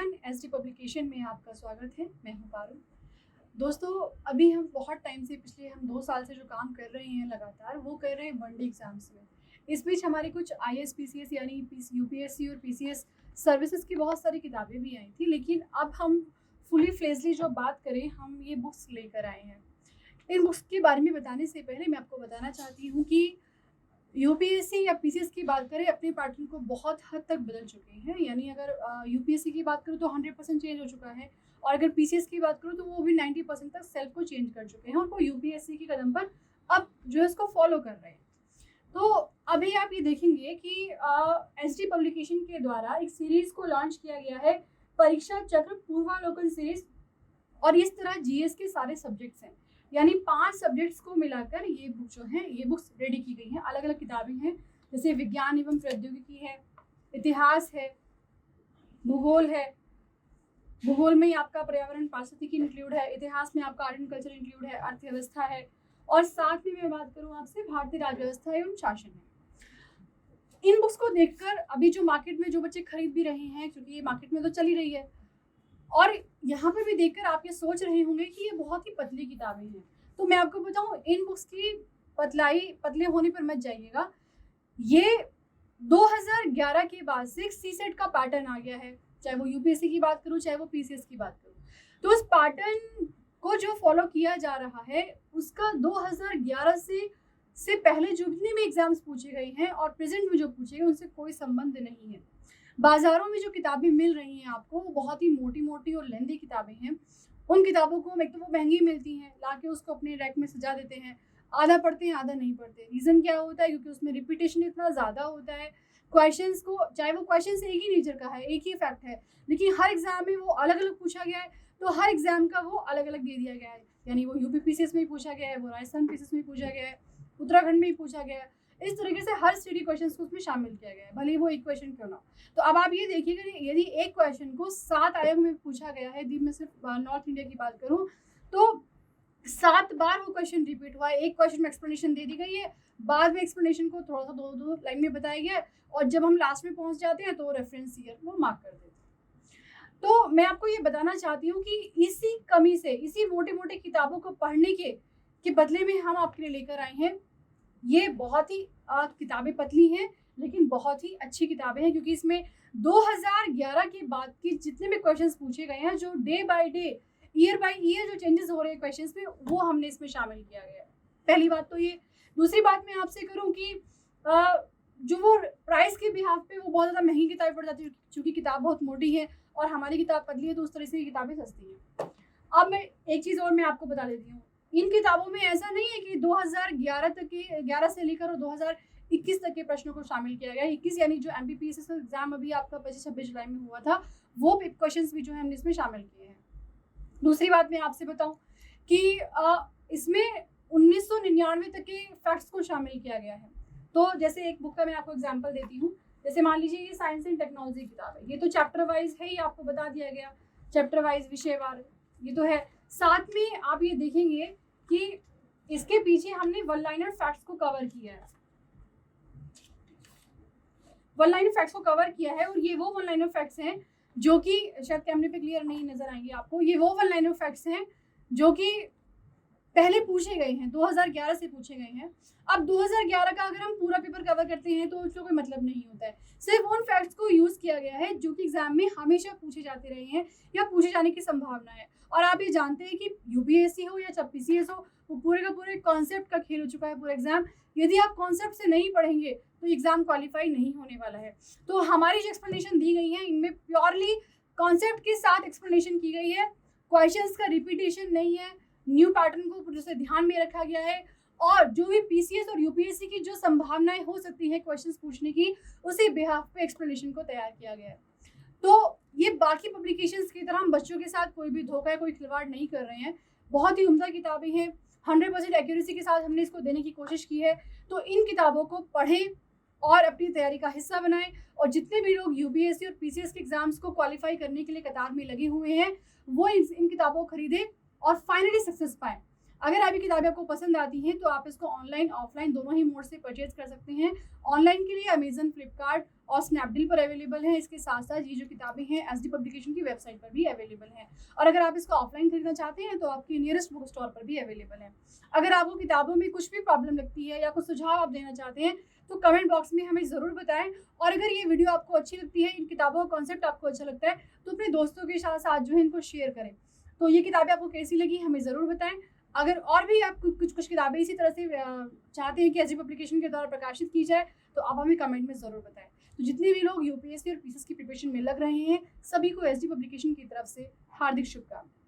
Everyone, SD publication में आपका स्वागत है। मैं हूं पारुल। दोस्तों, अभी हम बहुत टाइम से पिछले 2 साल से जो काम कर रहे हैं लगातार, वो कर रहे हैं वनडे एग्जाम्स में। इस बीच हमारी कुछ आईएएस पीसीएस यानी यूपीएससी और पीसीएस सर्विसेज की बहुत सारी किताबें भी आई थी, लेकिन अब हम फुली फ्लेजली जो बात करें, हम ये बुक्स लेकर आए हैं। इन बुक्स के बारे में बताने से पहले मैं आपको बताना चाहती हूँ कि यूपीएससी या पीसीएस की बात करें, अपने पैटर्न को बहुत हद तक बदल चुके हैं। यानी अगर यूपीएससी की बात करूँ तो 100% चेंज हो चुका है, और अगर पीसीएस की बात करूँ तो वो भी 90% तक सेल्फ को चेंज कर चुके हैं, और वो यूपीएससी के कदम पर अब जो है उसको फॉलो कर रहे हैं। तो अभी आप ये देखेंगे कि एसडी पब्लिकेशन के द्वारा एक सीरीज को लॉन्च किया गया है, परीक्षा चक्र पूर्वावलोकन सीरीज, और इस तरह जीएस के सारे सब्जेक्ट्स हैं, यानी 5 सब्जेक्ट्स को मिलाकर ये बुक जो है, ये बुक्स रेडी की गई हैं। अलग अलग किताबें हैं, जैसे विज्ञान एवं प्रौद्योगिकी है, इतिहास है, भूगोल है। भूगोल में ही आपका पर्यावरण पारिस्थितिकी इंक्लूड है, इतिहास में आपका आर्ट एंड कल्चर इंक्लूड है, अर्थव्यवस्था है, और साथ में मैं बात करूँ आपसे भारतीय राज्य व्यवस्था एवं शासन है। इन बुक्स को देखकर अभी जो मार्केट में जो बच्चे खरीद भी रहे हैं, क्योंकि ये मार्केट में तो चली रही है, और यहाँ पर भी देखकर आप ये सोच रहे होंगे कि ये बहुत ही पतली किताबें हैं। तो मैं आपको बताऊँ, इन बुक्स की पतले होने पर मत जाइएगा। ये 2011 के बाद से एक सीसेट का पैटर्न आ गया है, चाहे वो यूपीएससी की बात करूँ, चाहे वो पीसीएस की बात करूँ। तो उस पैटर्न को जो फॉलो किया जा रहा है, उसका 2011 से पहले जितने भी एग्जाम्स पूछे गए हैं और प्रेजेंट में जो पूछे गए, उनसे कोई संबंध नहीं है। बाजारों में जो किताबें मिल रही हैं आपको, वो बहुत ही मोटी मोटी और लेंदी किताबें हैं। उन किताबों को एक तो वो महंगी मिलती हैं, लाके उसको अपने रैक में सजा देते हैं, आधा पढ़ते हैं आधा नहीं पढ़ते। रीज़न क्या होता है? क्योंकि उसमें रिपीटेशन इतना ज़्यादा होता है। क्वेश्चंस को, चाहे वो क्वेश्चंस एक ही नेचर का है, एक ही फैक्ट है, लेकिन हर एग्जाम में वो अलग अलग पूछा गया है, तो हर एग्जाम का वो अलग अलग दे दिया गया है। यानी वो यूपी पीसीएस में ही पूछा गया है, वो राजस्थान पीसीएस में पूछा गया है, उत्तराखंड में ही पूछा गया है। इस तरीके से हर स्टडी क्वेश्चन को उसमें शामिल किया गया है, भले वो एक क्वेश्चन क्यों ना। तो अब आप ये देखिएगा, यदि एक क्वेश्चन को 7 आयोग में पूछा गया है, यदि मैं सिर्फ नॉर्थ इंडिया की बात करूँ, तो 7 बार वो क्वेश्चन रिपीट हुआ है। एक क्वेश्चन में एक्सप्लेनेशन दे दी गई है, बाद में एक्सप्लेनेशन को थोड़ा सा 2 लाइन में बताया गया है, और जब हम लास्ट में पहुंच जाते हैं तो रेफरेंस ईयर वो मार्क कर देते हैं। तो मैं आपको ये बताना चाहती हूँ कि इसी कमी से, इसी मोटे मोटे किताबों को पढ़ने के बदले में हम आपके लिए लेकर आए हैं ये बहुत ही किताबें पतली हैं, लेकिन बहुत ही अच्छी किताबें हैं, क्योंकि इसमें 2011 के बाद के जितने भी क्वेश्चंस पूछे गए हैं, जो day by day, year by year जो चेंजेस हो रहे हैं क्वेश्चंस में, वो हमने इसमें शामिल किया गया है। पहली बात तो ये। दूसरी बात मैं आपसे करूँ कि जो वो प्राइस के बिहाफ पे वो बहुत ज़्यादा महंगी किताबें पड़ जाती है, क्योंकि किताब बहुत मोटी है और हमारी किताब पतली है, तो उस तरह से किताबें सस्ती हैं। अब मैं एक चीज़ और मैं आपको बता देती हूँ, इन किताबों में ऐसा नहीं है कि 2011 तक के 11 से लेकर और 2021 तक के प्रश्नों को शामिल किया गया। 21 यानी जो एमपीपीएससी का एग्जाम अभी आपका 25-26 जुलाई में हुआ था, वो क्वेश्चंस भी जो है हमने इसमें शामिल किए हैं। दूसरी बात मैं आपसे बताऊं कि इसमें 1999 तक के फैक्ट्स को शामिल किया गया है। तो जैसे एक बुक का मैं आपको एग्जाम्पल देती हूँ, जैसे मान लीजिए ये साइंस एंड टेक्नोलॉजी किताब है, ये तो चैप्टर वाइज है ही, आपको बता दिया गया, चैप्टर वाइज विषयवार ये तो है। साथ में आप ये देखेंगे कि इसके पीछे हमने वन लाइनर फैक्ट्स को कवर किया है, वन लाइनर फैक्ट्स को कवर किया है, और ये वो वन लाइनर फैक्ट्स हैं जो कि शायद कैमरे पे क्लियर नहीं नजर आएंगे आपको। ये वो वन लाइनर फैक्ट्स हैं जो कि पहले पूछे गए हैं, 2011 से पूछे गए हैं। अब 2011 का अगर हम पूरा पेपर कवर करते हैं तो उसका कोई मतलब नहीं होता है। सिर्फ उन फैक्ट्स को यूज किया गया है जो कि एग्जाम में हमेशा पूछे जाते रहे हैं या पूछे जाने की संभावना है। और आप ये जानते हैं कि यूपीएससी हो या पीसीएस हो, वो पूरे का पूरे कॉन्सेप्ट का खेल हो चुका है पूरा एग्जाम। यदि आप कॉन्सेप्ट से नहीं पढ़ेंगे तो एग्जाम क्वालिफाई नहीं होने वाला है। तो हमारी जो एक्सप्लेनेशन दी गई है, इनमें प्योरली कॉन्सेप्ट के साथ एक्सप्लेनेशन की गई है, क्वेश्चंस का रिपीटेशन नहीं है, न्यू पैटर्न को जैसे ध्यान में रखा गया है, और जो भी पीसीएस और यूपीएससी की जो संभावनाएं हो सकती है क्वेश्चंस पूछने की, उसी बिहाफ पे एक्सप्लेनेशन को तैयार किया गया है। तो ये बाकी पब्लिकेशंस की तरह हम बच्चों के साथ कोई भी धोखा या कोई खिलवाड़ नहीं कर रहे हैं। बहुत ही उम्दा किताबें हैं, 100% एक्यूरेसी के साथ हमने इसको देने की कोशिश की है। तो इन किताबों को पढ़ें और अपनी तैयारी का हिस्सा बनाएं, और जितने भी लोग यूपीएससी और पीसीएस के एग्जाम्स को क्वालिफाई करने के लिए कतार में लगे हुए हैं, वो इन किताबों को खरीदें और फाइनली सक्सेस पाएं। अगर आपकी किताबें आपको पसंद आती हैं तो आप इसको ऑनलाइन ऑफलाइन दोनों ही मोड से परचेज कर सकते हैं। ऑनलाइन के लिए अमेजन, फ्लिपकार्ट और स्नैपडील पर अवेलेबल है। इसके साथ साथ ये जो किताबें हैं एसडी पब्लिकेशन की वेबसाइट पर भी अवेलेबल हैं। और अगर आप इसको ऑफलाइन खरीदना चाहते हैं तो आपकी नियरेस्ट बुक स्टोर पर भी अवेलेबल है। अगर आपको किताबों में कुछ भी प्रॉब्लम लगती है या कुछ सुझाव आप देना चाहते हैं तो कमेंट बॉक्स में हमें ज़रूर बताएं। और अगर ये वीडियो आपको अच्छी लगती है, इन किताबों का कॉन्सेप्ट आपको अच्छा लगता है, तो अपने दोस्तों के साथ जो है इनको शेयर करें। तो ये किताबें आपको कैसी लगी हमें ज़रूर बताएं। अगर और भी आप कुछ किताबें इसी तरह से चाहते हैं कि एसडी पब्लिकेशन के द्वारा प्रकाशित की जाए तो आप हमें कमेंट में ज़रूर बताएं। तो जितने भी लोग यूपीएससी और पीसीएस की प्रिपरेशन में लग रहे हैं सभी को एसडी पब्लिकेशन की तरफ से हार्दिक शुभकामनाएं।